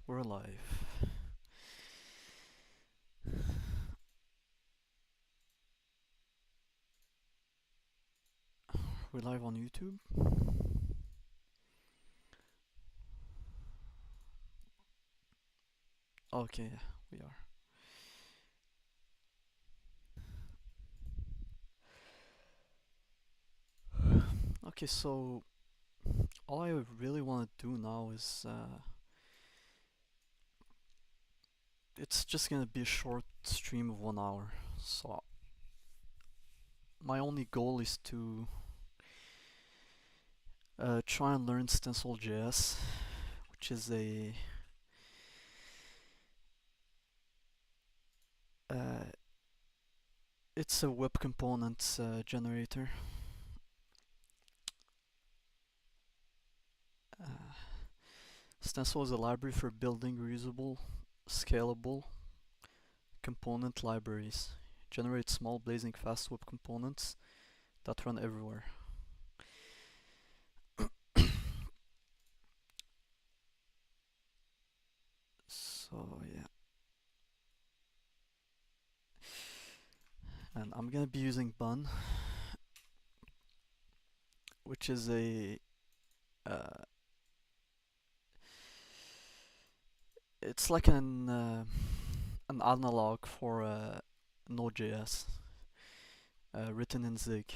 We're live. We're live on YouTube. Okay, we are. Okay, so all I really want to do now is it's just gonna be a short stream of 1 hour. So my only goal is to try and learn StencilJS, which is uh, it's a web components generator. Stencil is a library for building reusable, scalable component libraries. Generate small, blazing fast web components that run everywhere. So yeah, and I'm gonna be using Bun, which is uh, it's like an analog for Node.js, written in Zig.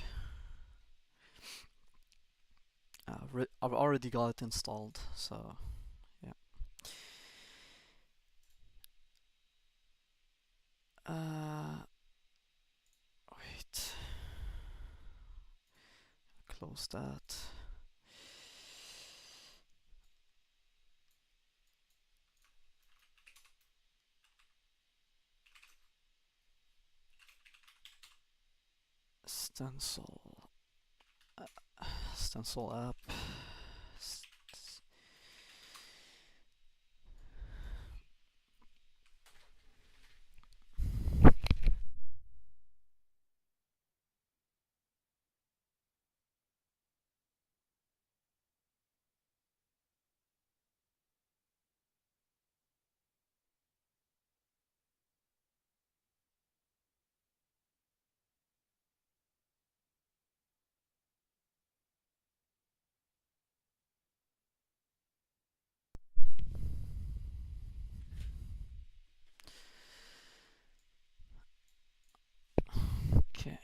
I've already got it installed, so yeah. Wait, close that. Stencil, Stencil app. Okay.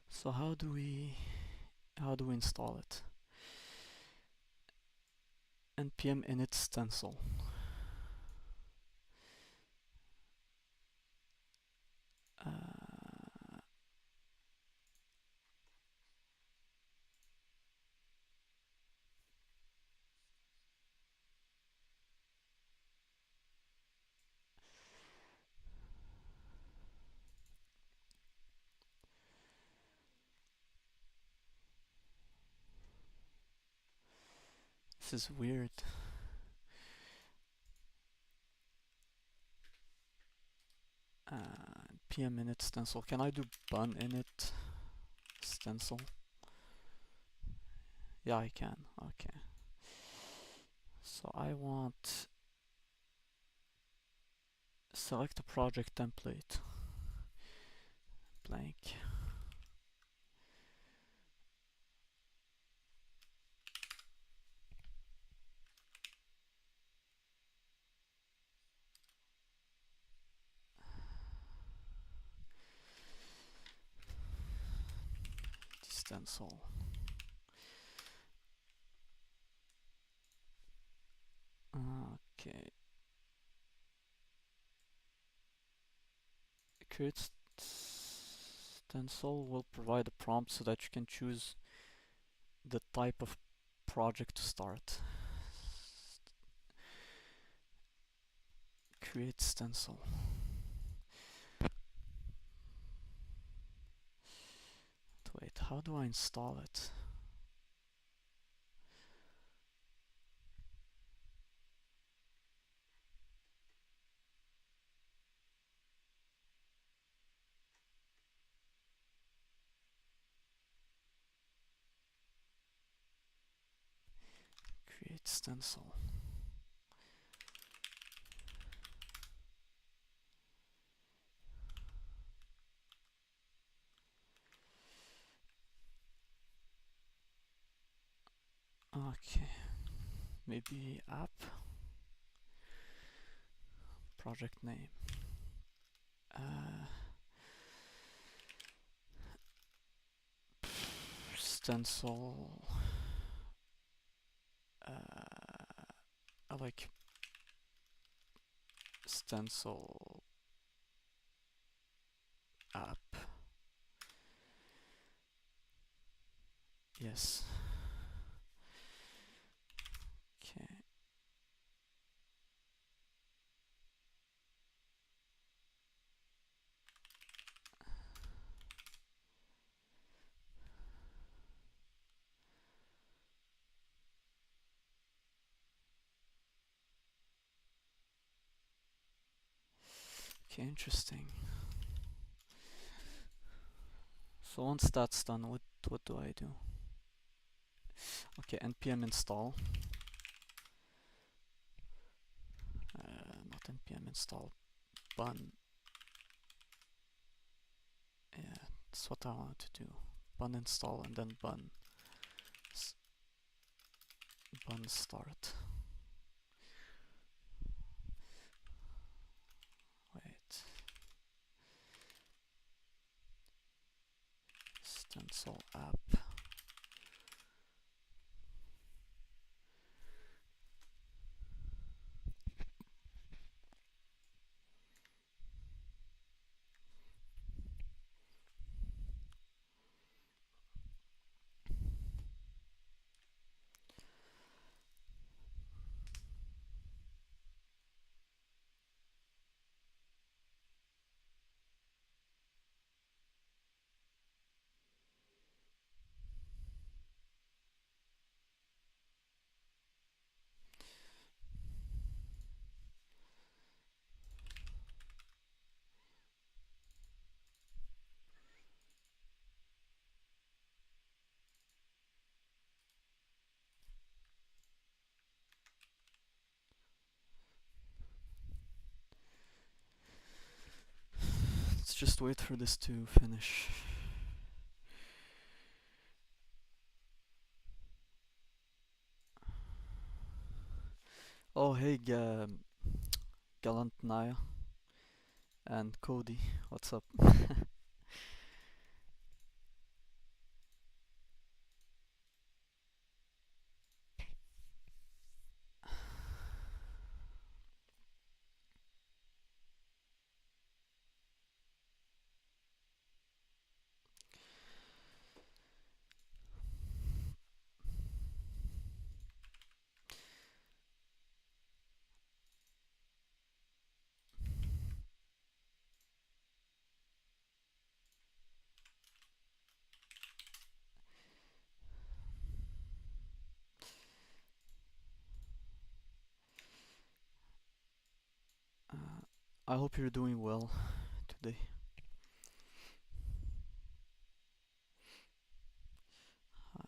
So how do we install it? npm init stencil. This is weird. npm init stencil. Can I do bun init stencil? Yeah, I can. Okay. So I want select a project template. Blank. Stencil. Okay. Create stencil will provide a prompt so that you can choose the type of project to start. Create stencil. Wait, how do I install it? Create stencil. Okay, maybe app, project name, stencil, I like stencil app. Yes. Okay. Okay, interesting. So once that's done, what do I do? Okay, npm install. Not npm install, bun. Yeah, that's what I wanted to do. Bun install and then bun start. Wait. Stencil app. Let's just wait for this to finish. Oh, hey, Gallant Naya and Cody, what's up? I hope you're doing well today. Hi.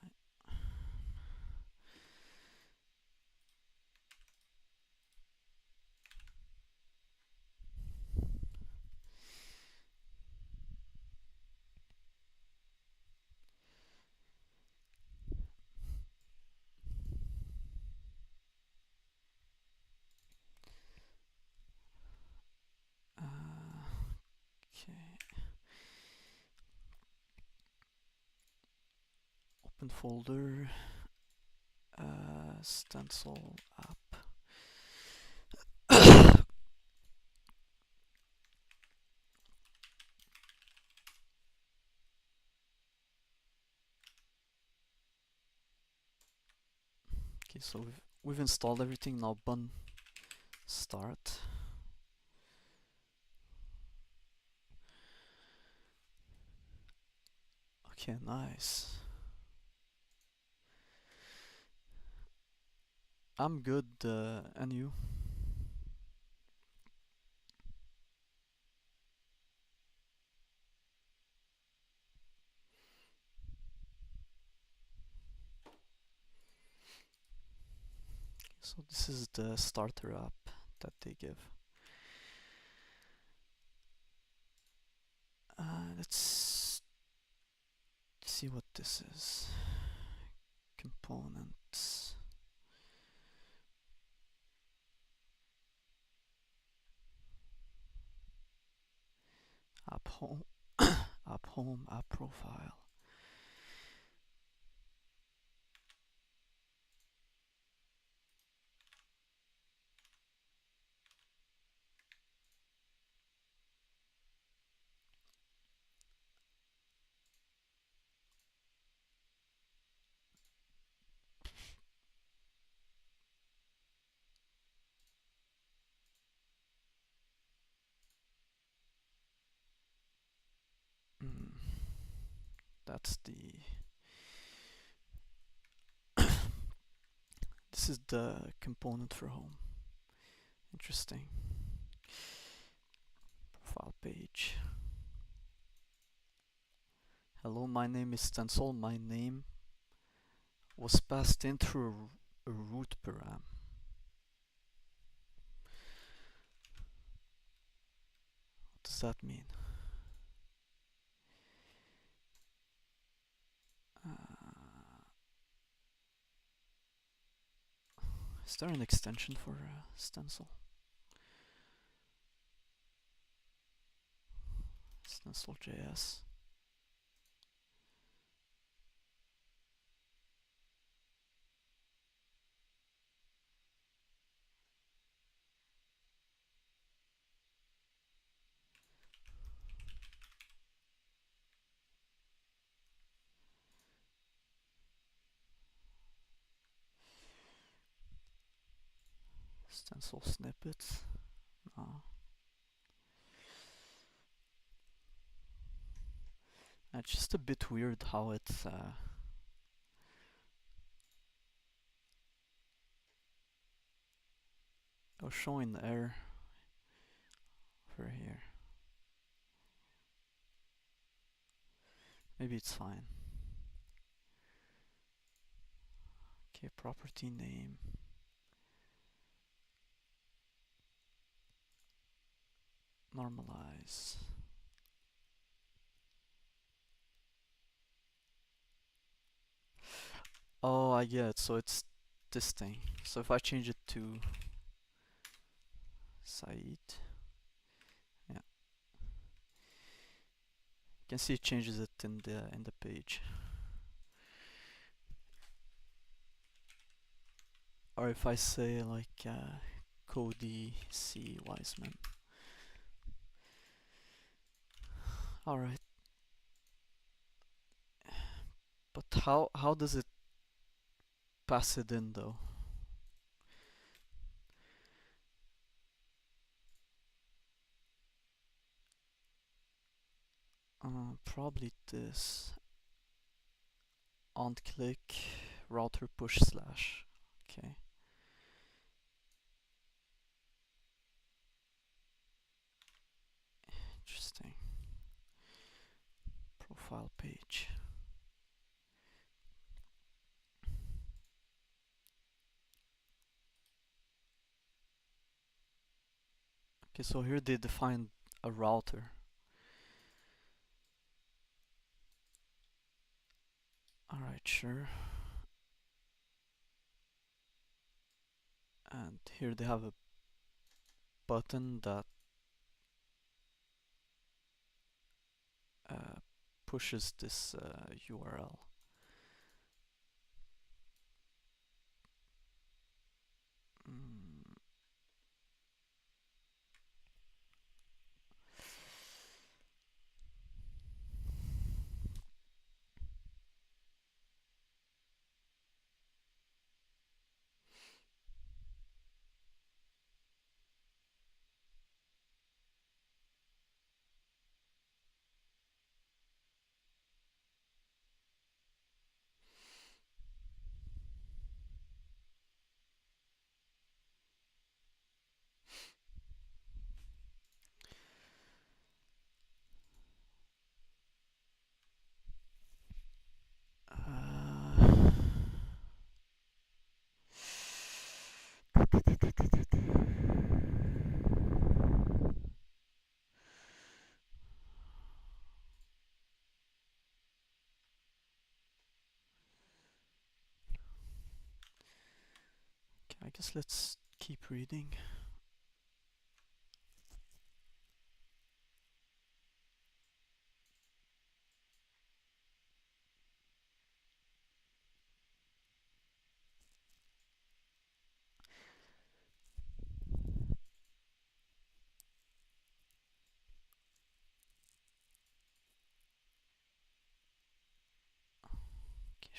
Okay. Open folder, stencil app. Okay, so we've installed everything. Now bun start. Okay, nice. I'm good, and you? So this is the starter app that they give. Let's see what this is. Components. app home, app home, app profile. Mm, that's the. This is the component for home. Interesting. Profile page. Hello, my name is Stencil. My name was passed in through a root param. What does that mean? Is there an extension for stencil? StencilJS. Stencil snippets. No. It's just a bit weird how it's showing error for here. Maybe it's fine. Okay, property name. Normalize. Oh, I get it. So it's this thing. So if I change it to Said, yeah, you can see it changes it in the page. Or if I say like Cody C Wiseman. All right. But how does it pass it in though? Probably this. On click router push slash. Okay. Interesting. Profile page. Okay, so here they define a router. Alright, sure. And here they have a button that pushes this URL. Okay, I guess let's keep reading.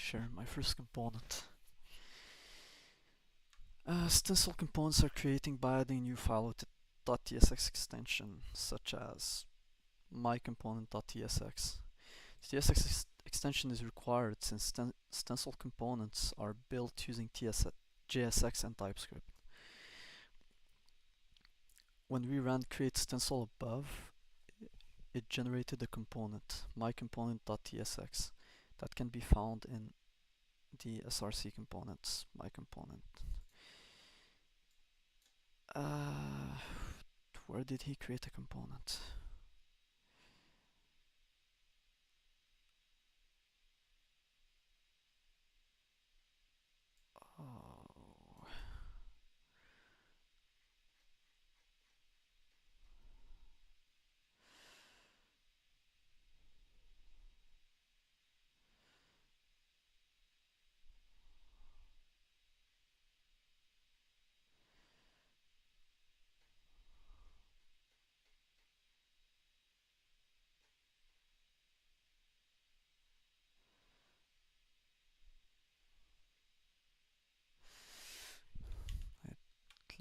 share my first component. Stencil components are creating by adding a new file with a .tsx extension, such as myComponent.tsx. The TSX extension is required since stencil components are built using JSX and TypeScript. When we ran create stencil above, it generated a component, myComponent.tsx, that can be found in the src components, myComponent. Where did he create a component? Oh.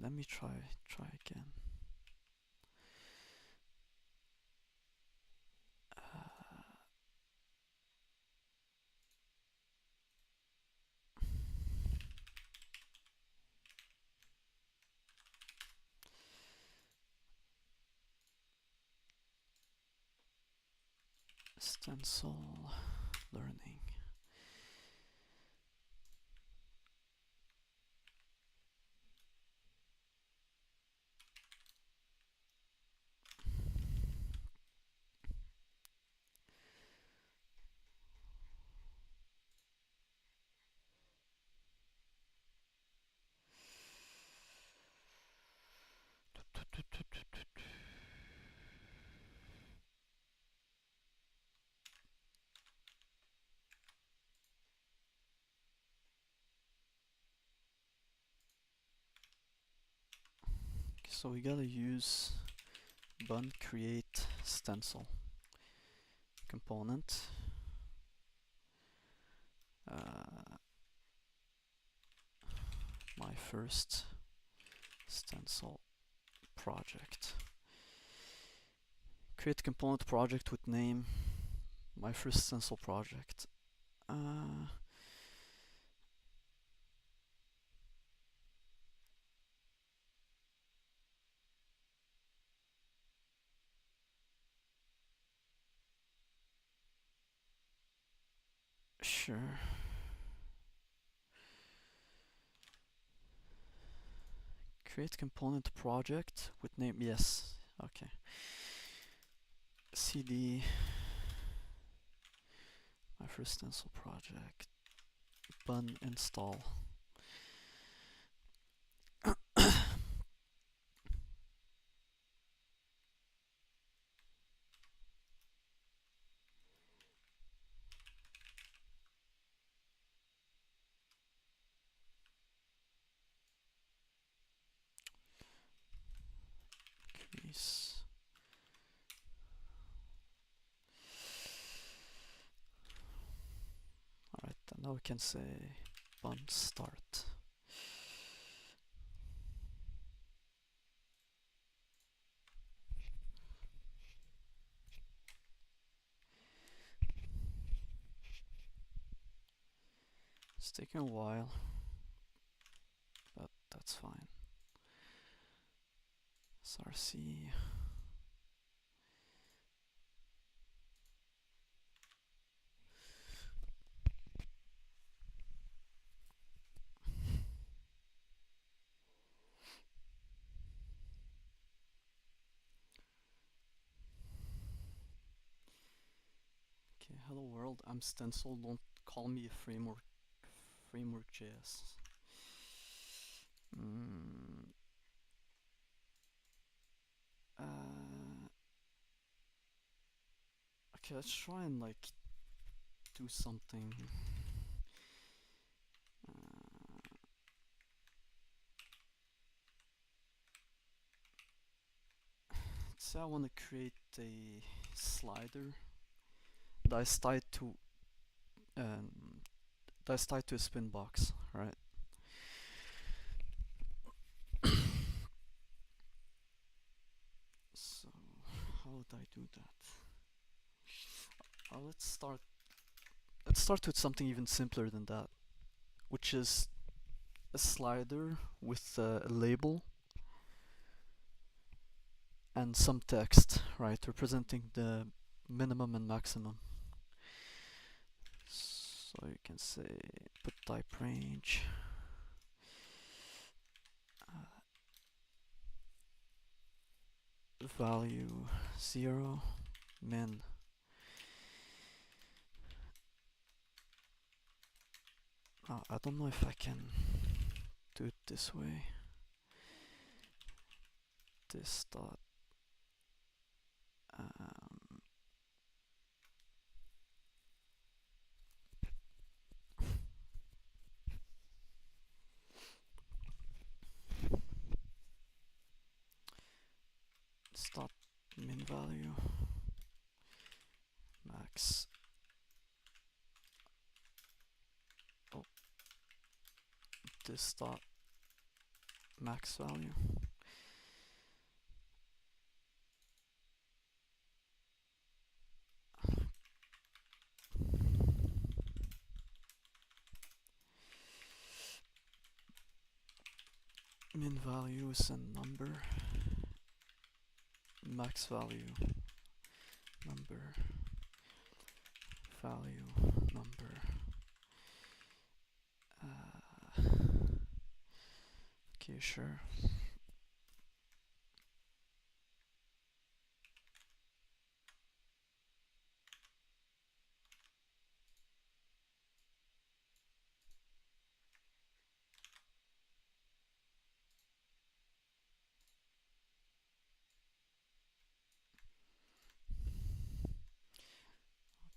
Let me try again. Stencil learning. So we gotta use bun create stencil component. My first stencil project. Create component project with name my first stencil project. Sure. Create component project with name, yes, okay. cd my first stencil project, bun install. Increase. Alright, then now we can say bun start. It's taking a while, but that's fine. src. Okay, hello world, I'm Stencil, don't call me a framework.js. Okay, let's try and like do something. Let's say I want to create a slider that is tied to that's tied to a spin box, right? So how would I do that? Let's start with something even simpler than that, which is a slider with a label and some text, right, representing the minimum and maximum. So you can say put type range value 0 min. I don't know if I can do it this way. This dot stop min value max. Oh, this dot max value. Min value is a number. Max value number. Value number. Okay, sure.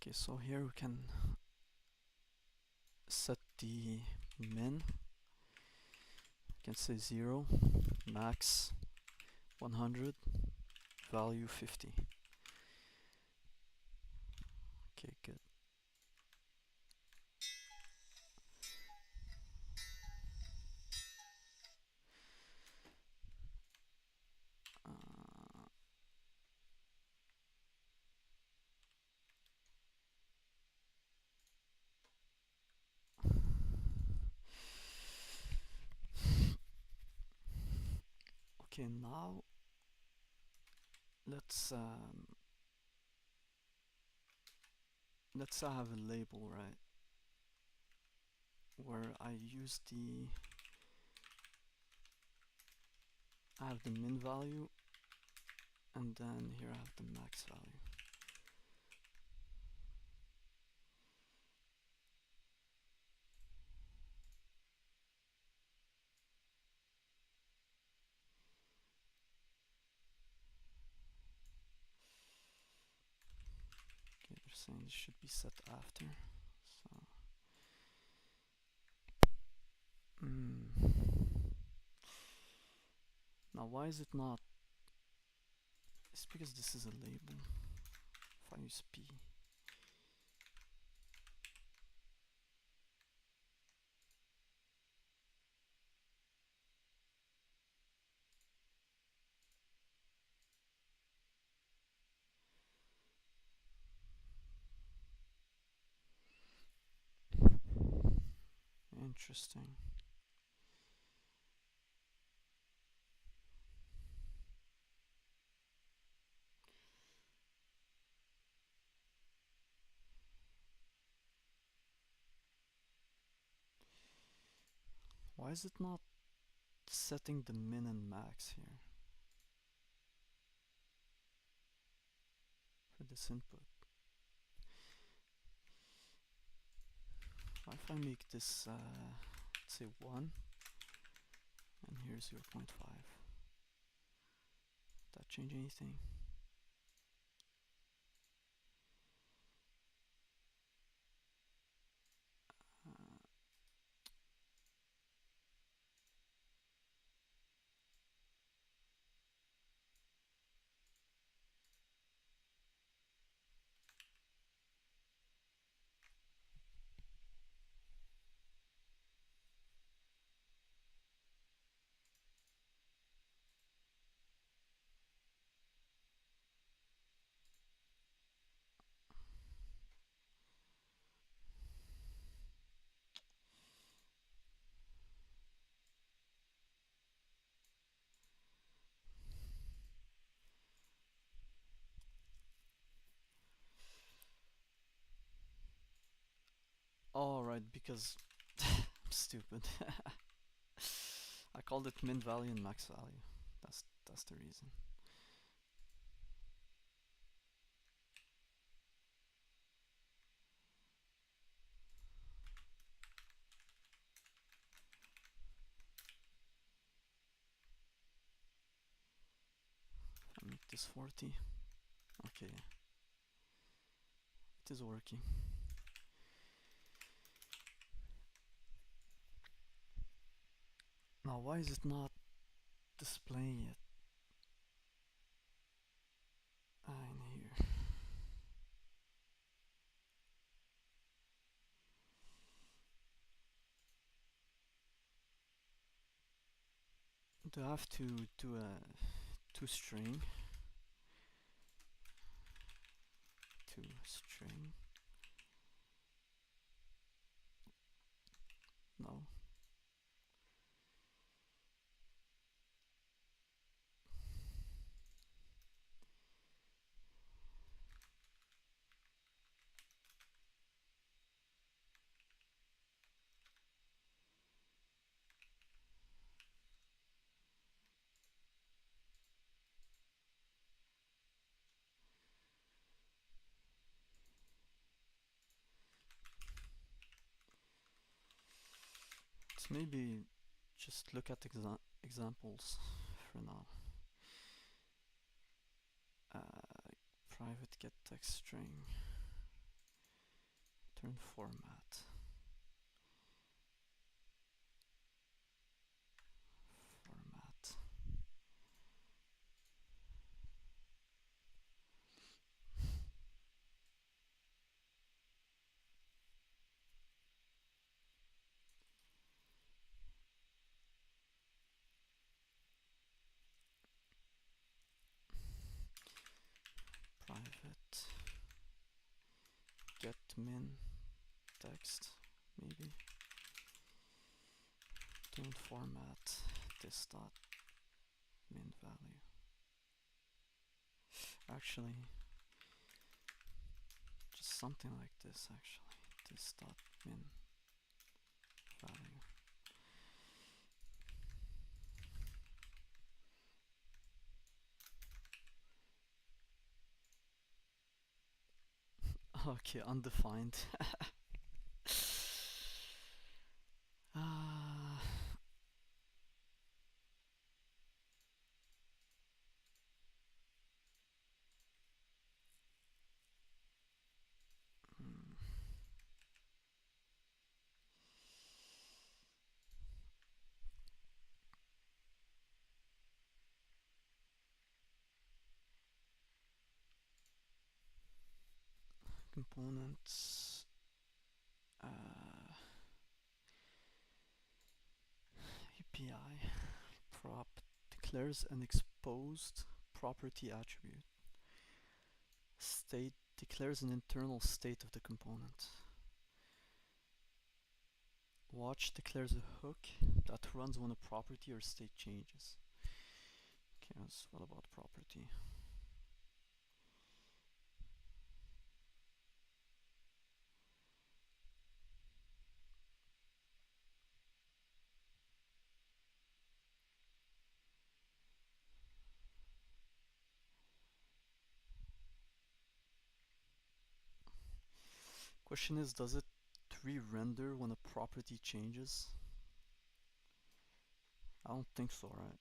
Okay, so here we can set the min. You can say 0, max 100, value 50. Okay, good. Okay, now let's say I have a label, right, where I use I have the min value, and then here I have the max value. Okay, they're saying this should be set after. So now why is it not? It's because this is a label. If I use p. Interesting. Why is it not setting the min and max here for this input? What if I make this let's say 1 and here's 0.5? That change anything? Oh, right, because I'm stupid. I called it min value and max value. That's the reason. I make this 40. Okay, it is working. Now, why is it not displaying it in here? Do I have to do a toString? ToString? No. Let's maybe just look at examples for now. Private get text string, return format, private get min text, maybe, return format, this dot min value. Actually, just something like this, actually, this dot min value. Okay, undefined. uh, hmm. Components, API prop declares an exposed property attribute. State declares an internal state of the component. Watch declares a hook that runs when a property or state changes. Okay, what about property? Question is, does it re-render when a property changes? I don't think so, right?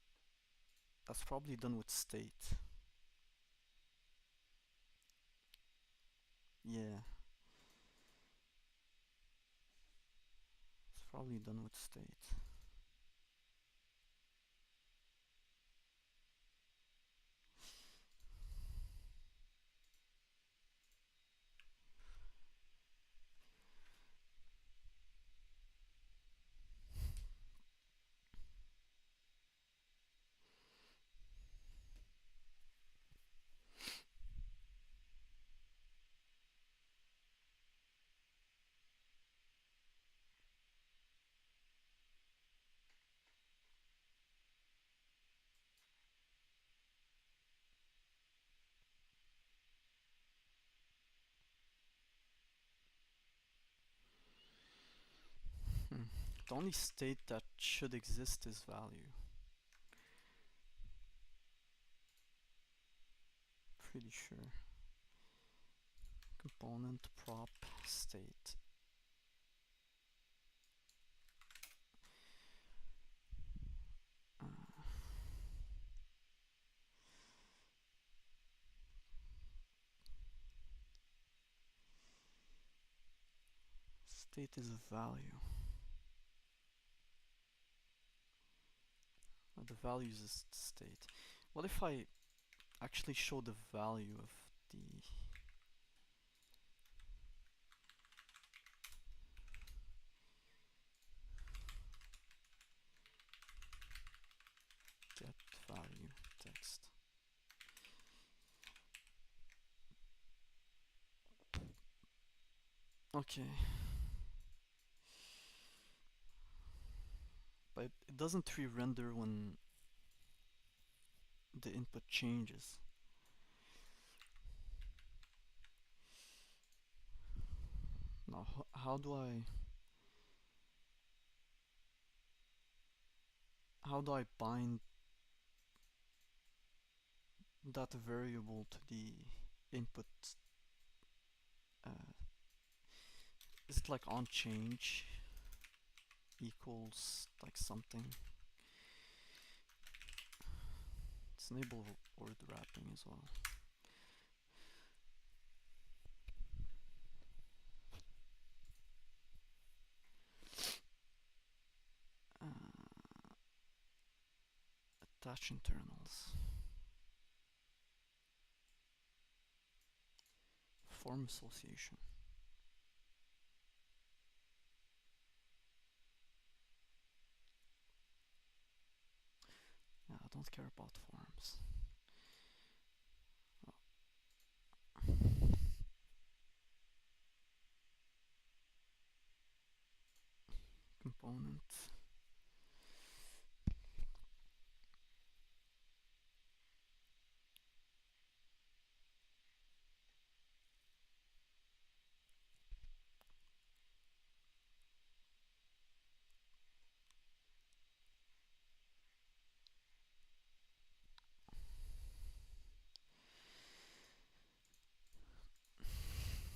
That's probably done with state. Yeah. It's probably done with state. The only state that should exist is value. Pretty sure. Component prop state. State is a value. The value is the state. What if I actually show the value of the get value text? Okay. But it doesn't re-render when the input changes. Now, how do I bind that variable to the input? Is it like on change equals like something? Let's enable word wrapping as well. Attach internals. Form association. Yeah, I don't care about forms. Component.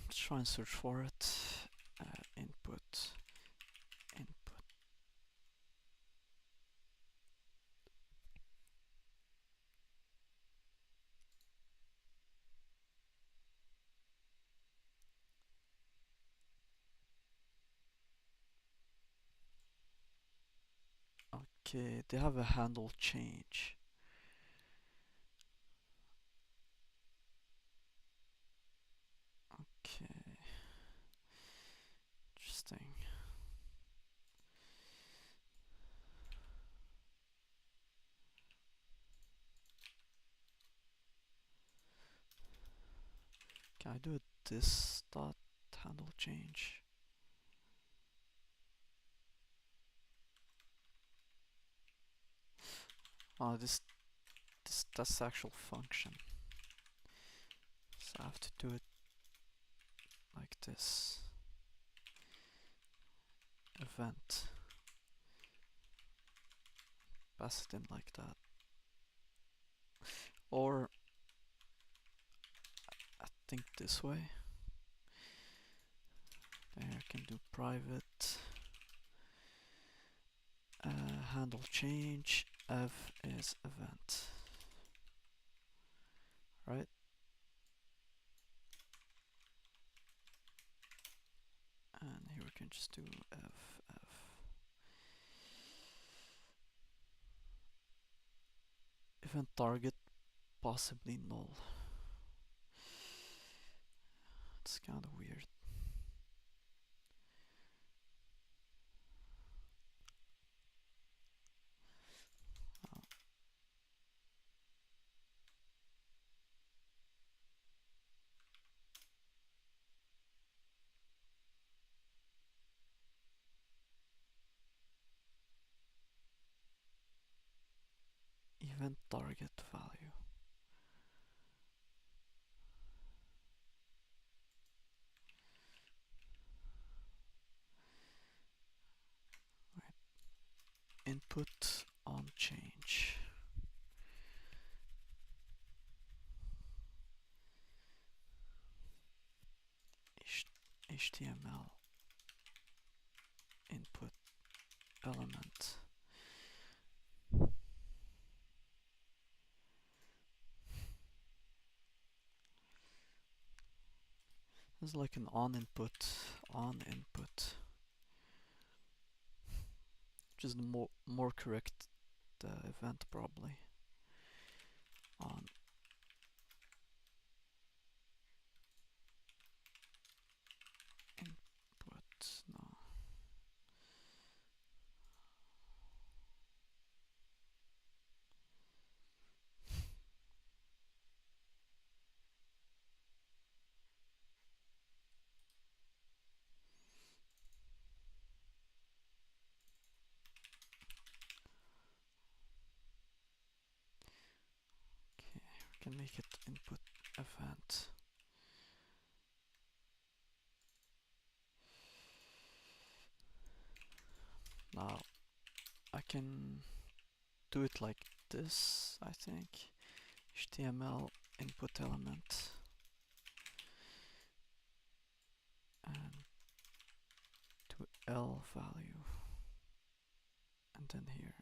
Let's try and search for it. Input. Okay, they have a handle change. Okay. Interesting. Can I do this dot handle change? Oh, that's the actual function. So I have to do it like this. Event. Pass it in like that. Or I think this way. There I can do private handle change. F is event. Right? And here we can just do F. Event target, possibly null. It's kind of weird. Event target value. Wait, input on change. HTML input element. This is like an on input, which is the more correct event probably. On input, no. Okay, we can make it input event. Now I can do it like this, I think. HTML input element and to L value, and then here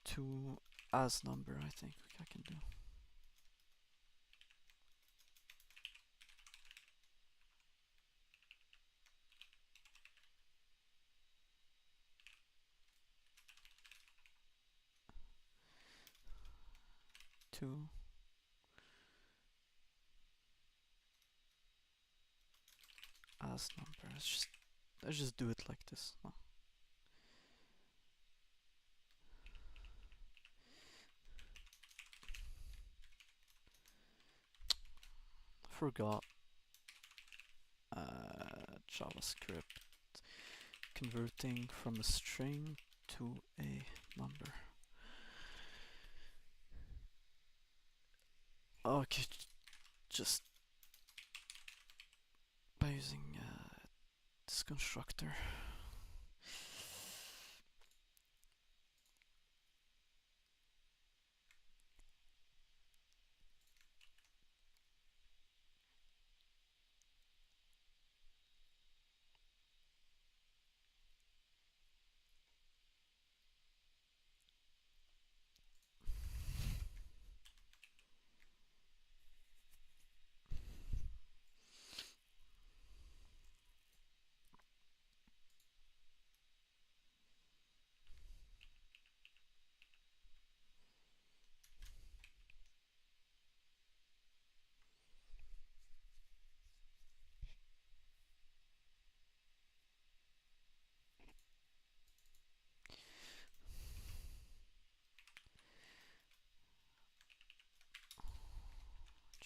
to as number, I think I can do. To as number. Let's just do it like this. No. Forgot JavaScript converting from a string to a number. Okay, just by using this constructor.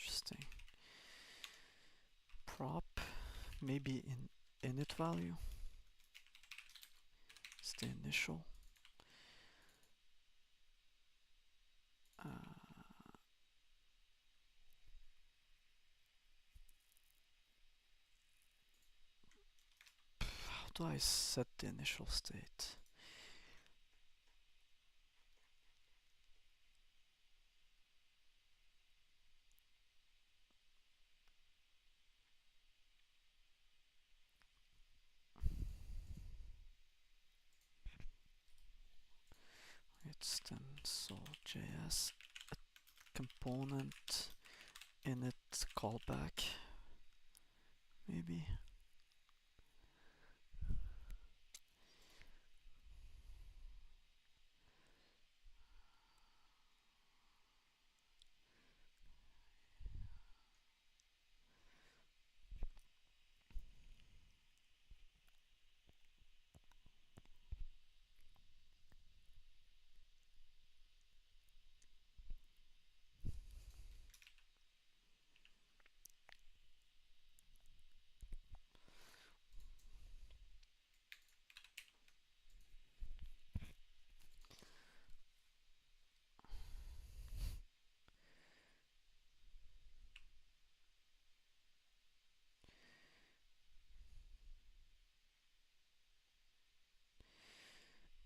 Interesting. Prop, maybe in init value. It's the initial. How do I set the initial state? It's StencilJS component init callback, maybe.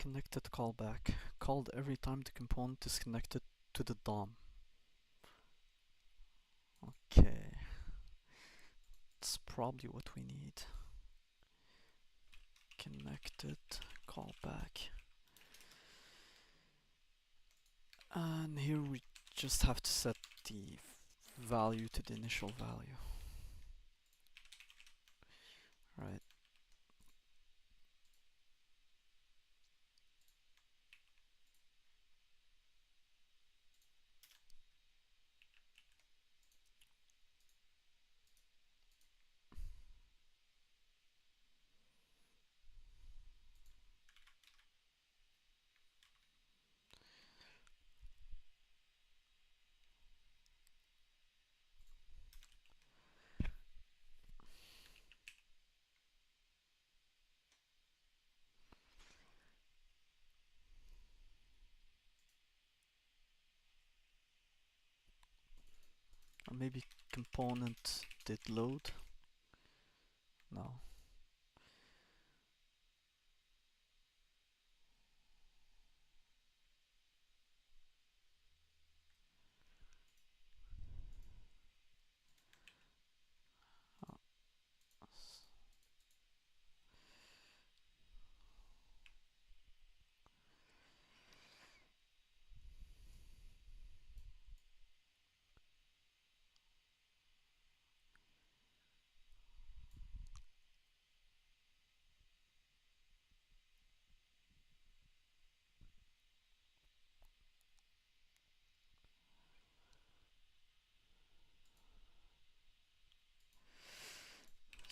Connected callback, called every time the component is connected to the DOM. Okay, that's probably what we need. Connected callback. And here we just have to set the value to the initial value. Right. Or maybe component did load. No. Oh.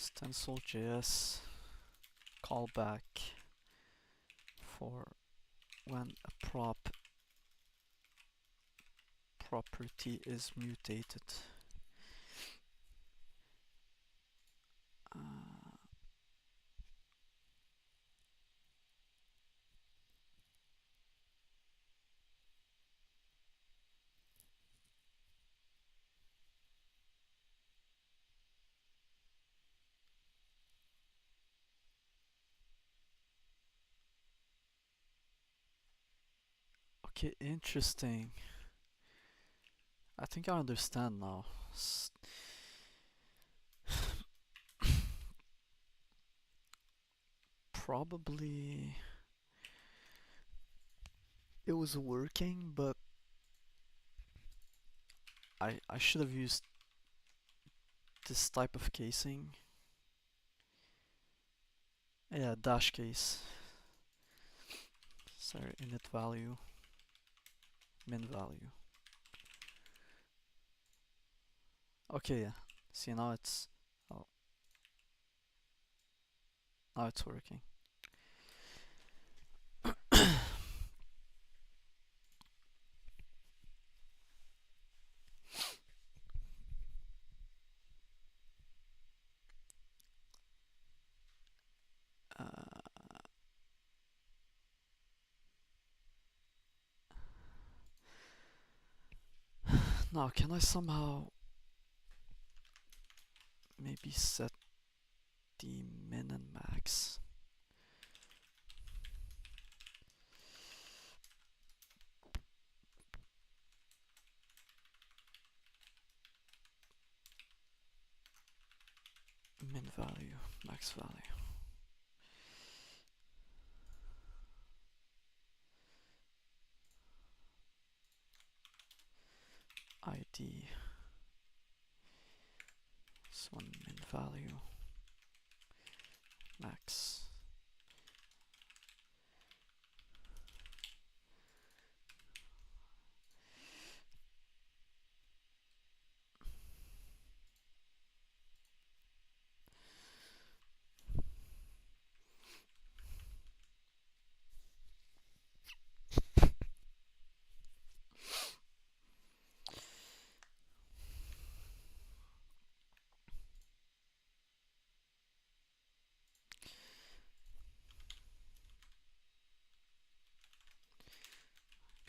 StencilJS callback for when a property is mutated. Okay, interesting. I think I understand now. Probably it was working, but I should have used this type of casing. Yeah, dash case. Sorry, init value, min value. Okay, yeah. See, now it's oh, now it's working. Now, can I somehow maybe set the min and max? Min value, max value. ID. This one min value, max.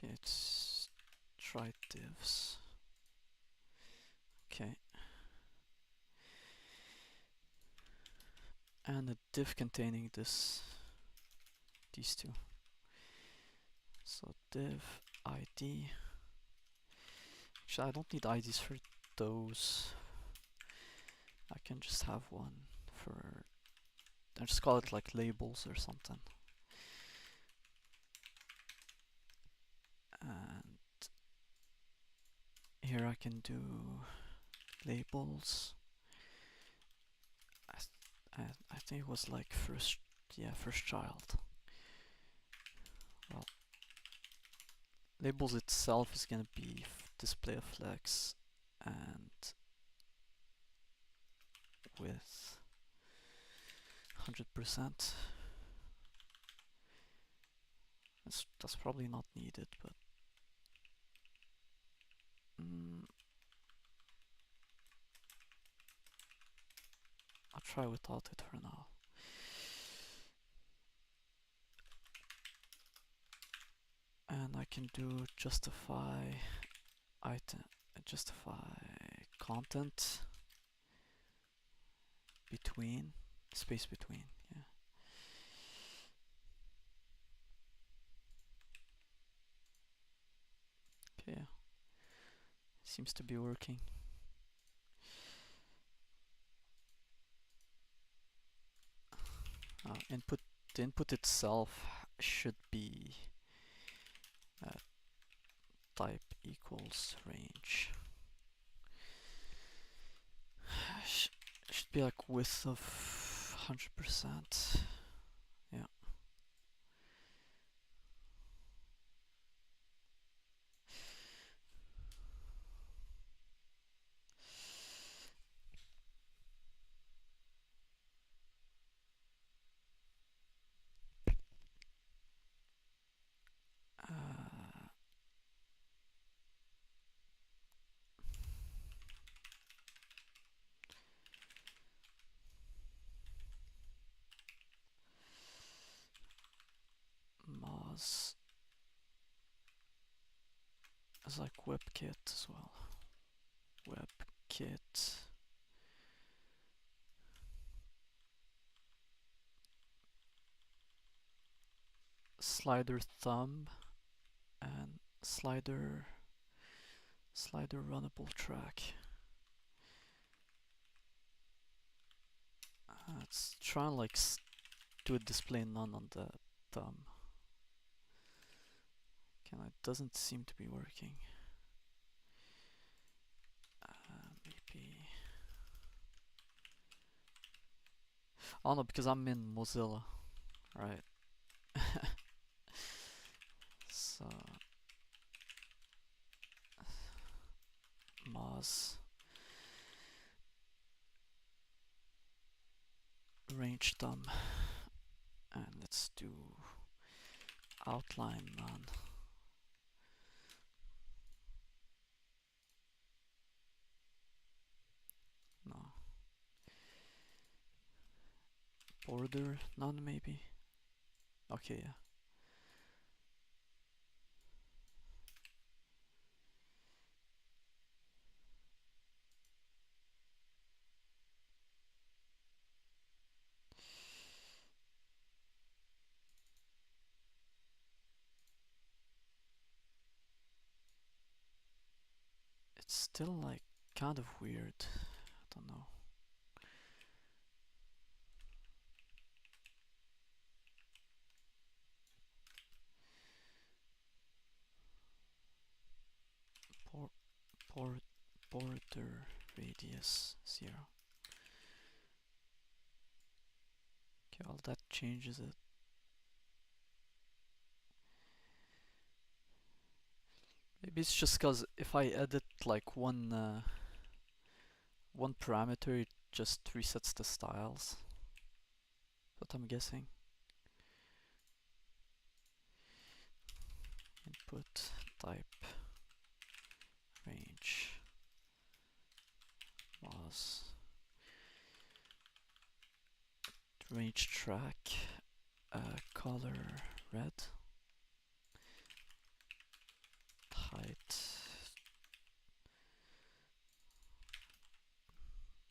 Let's try divs. Okay. And a div containing these two. So div ID. Actually, I don't need IDs for those. I can just have one for, I just call it like labels or something. And here I can do labels. I think it was like first child. Well, labels itself is gonna be display of flex and with 100%. That's probably not needed, but I'll try without it for now. And I can do justify item, justify content between, space between, yeah. Okay, yeah. Seems to be working. The input itself should be type equals range. Should be like width of 100%. Yeah. Moz is like WebKit as well. WebKit slider thumb and slider runnable track. Let's try and like do a display none on the thumb. Okay, it doesn't seem to be working. Maybe. Oh no, because I'm in Mozilla, right? So Moz range thumb, and let's do outline none. No. Border none maybe. Okay, yeah. It's still like kind of weird. I don't know. Border radius 0. Okay, well that changes it. Maybe it's just cause if I edit like one parameter, it just resets the styles. That's what I'm guessing. Input type range was range track color red, height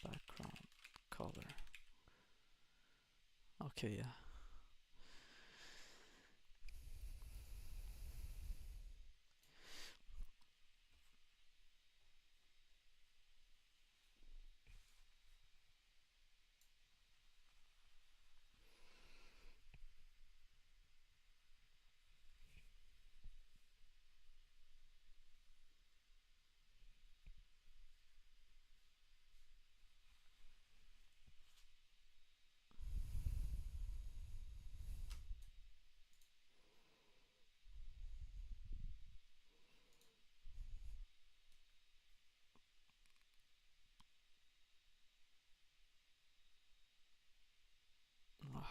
background color. Okay, yeah.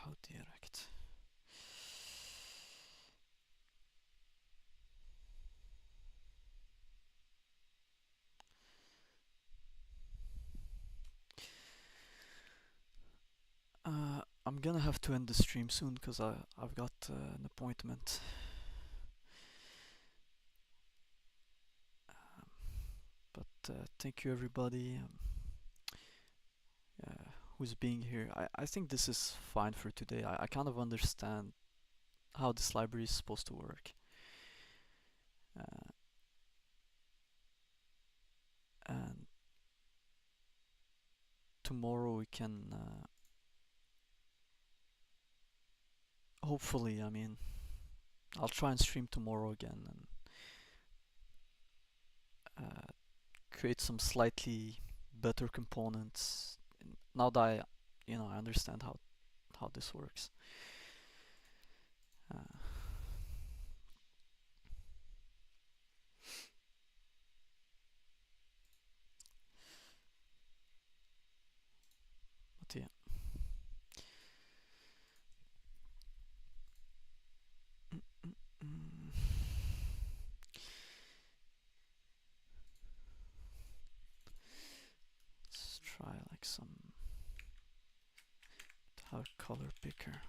how direct. I'm gonna have to end the stream soon because I've got an appointment. But thank you everybody who's being here. I think this is fine for today. I kind of understand how this library is supposed to work. And tomorrow we can hopefully, I mean, I'll try and stream tomorrow again and create some slightly better components now that I understand how this works. But yeah. Let's try like some color picker.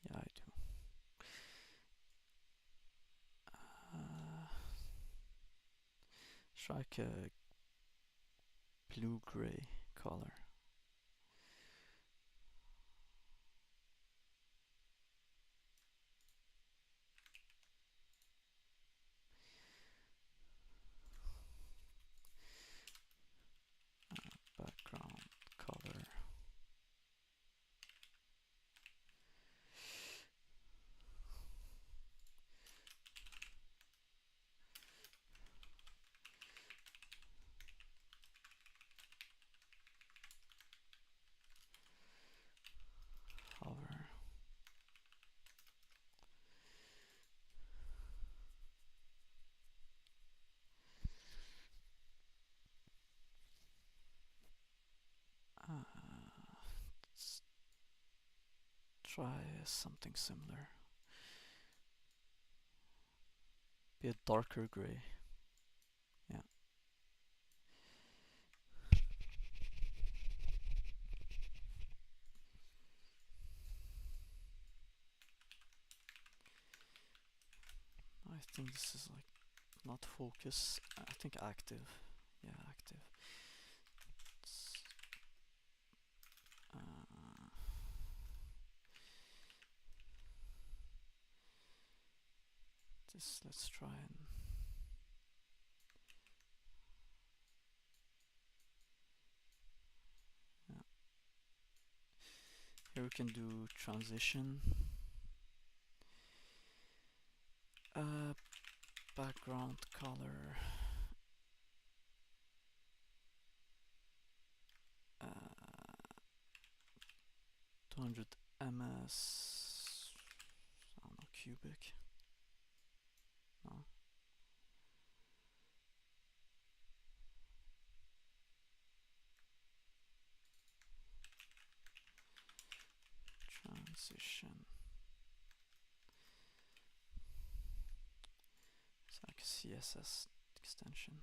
Yeah, I do. Try like a blue-gray color. Background color. Hover. Let's try something similar. Be a darker gray. Yeah. I think this is like not focus. I think active. Yeah, active. Let's try and yeah. Here we can do transition. Background color. 200 ms. I don't know, cubic. No. Transition. It's like a CSS extension.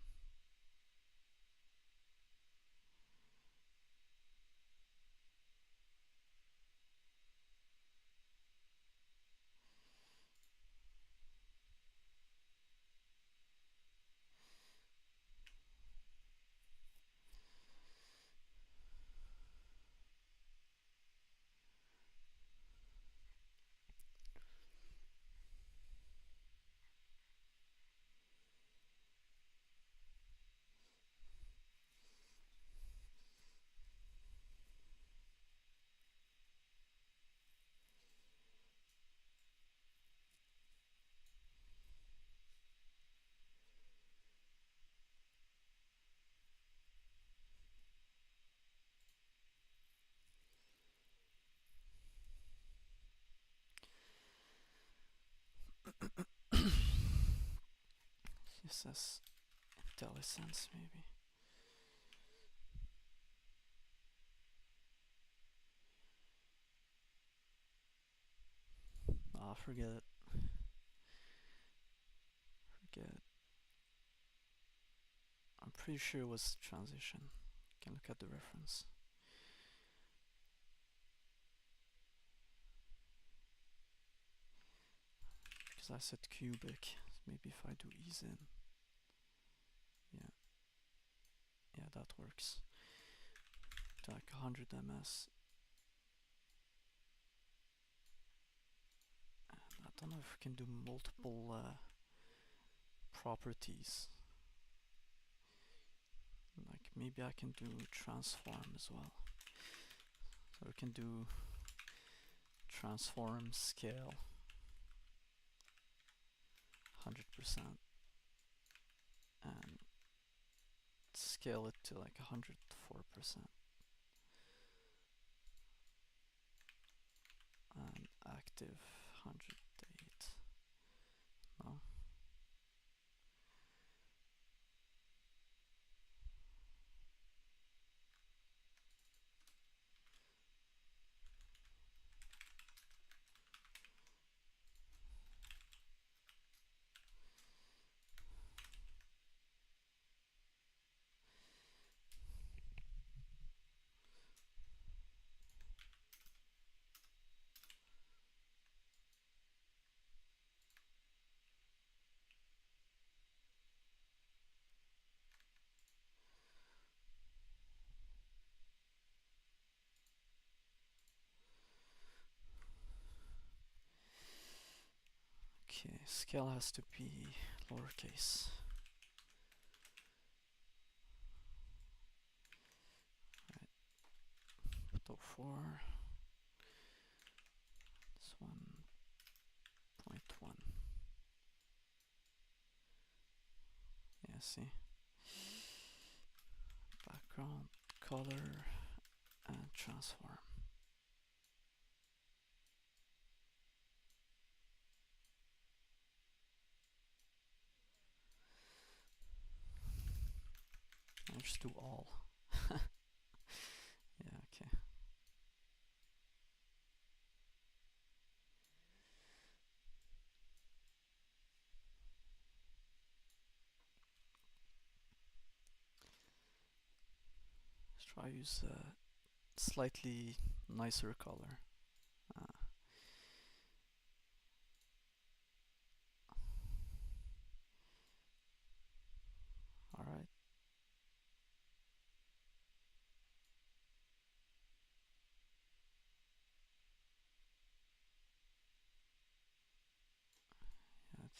CSS IntelliSense maybe. Ah, forget it. Forget it. I'm pretty sure it was transition. You can look at the reference. Because I said cubic. Maybe if I do ease in. Yeah. Yeah, that works. To like 100 ms. And I don't know if we can do multiple properties. Like maybe I can do transform as well. So we can do transform scale 100% and scale it to like 104% and active 108. No. Okay, scale has to be lowercase. Right. Put 04. This 1.1. Yeah, see. Background, color, and transform. I'll just do all. Yeah, okay. Let's try use a slightly nicer color. Alright.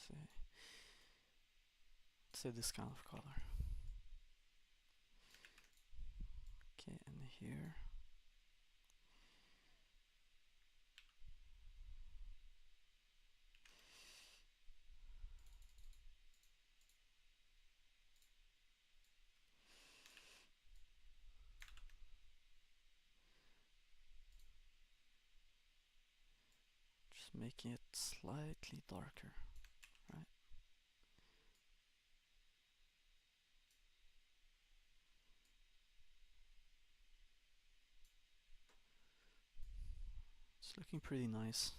Yeah, let's say this kind of color. Okay, and here. Just making it slightly darker, right? It's looking pretty nice.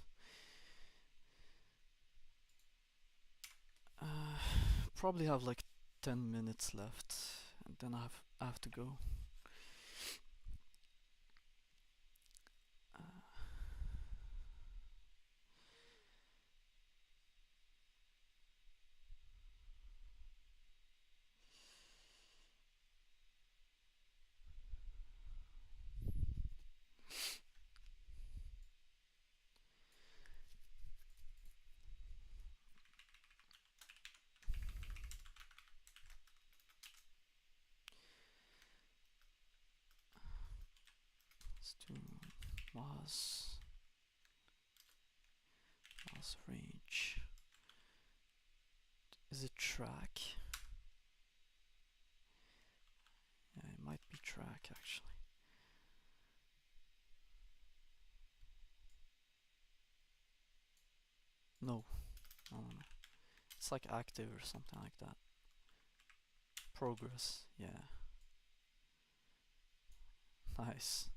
Probably have like 10 minutes left, and then I have to go. Let's do was range. Is it track? Yeah, it might be track actually. No. It's like active or something like that. Progress, yeah. Nice.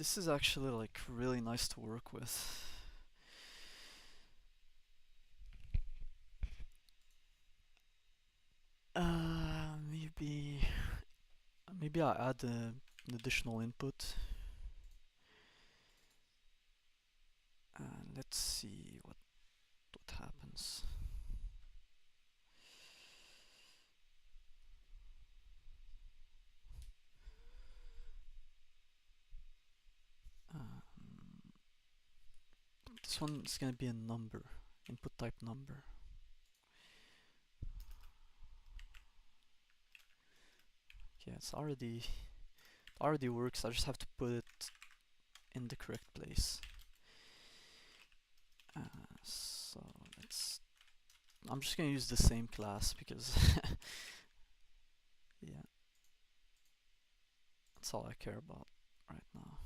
This is actually like really nice to work with. Maybe I add an additional input. Let's see what happens. This one is gonna be a number, input type number. Okay, it already works. I just have to put it in the correct place. So I'm just gonna use the same class because yeah, that's all I care about right now.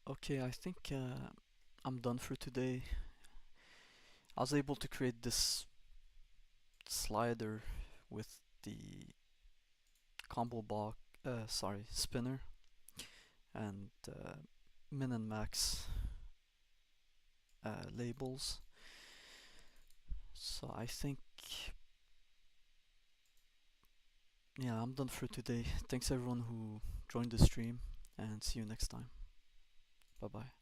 Okay, I think I'm done for today. I was able to create this slider with the combo block, spinner, and min and max labels. So I think, yeah, I'm done for today. Thanks everyone who joined the stream, and see you next time. Bye bye.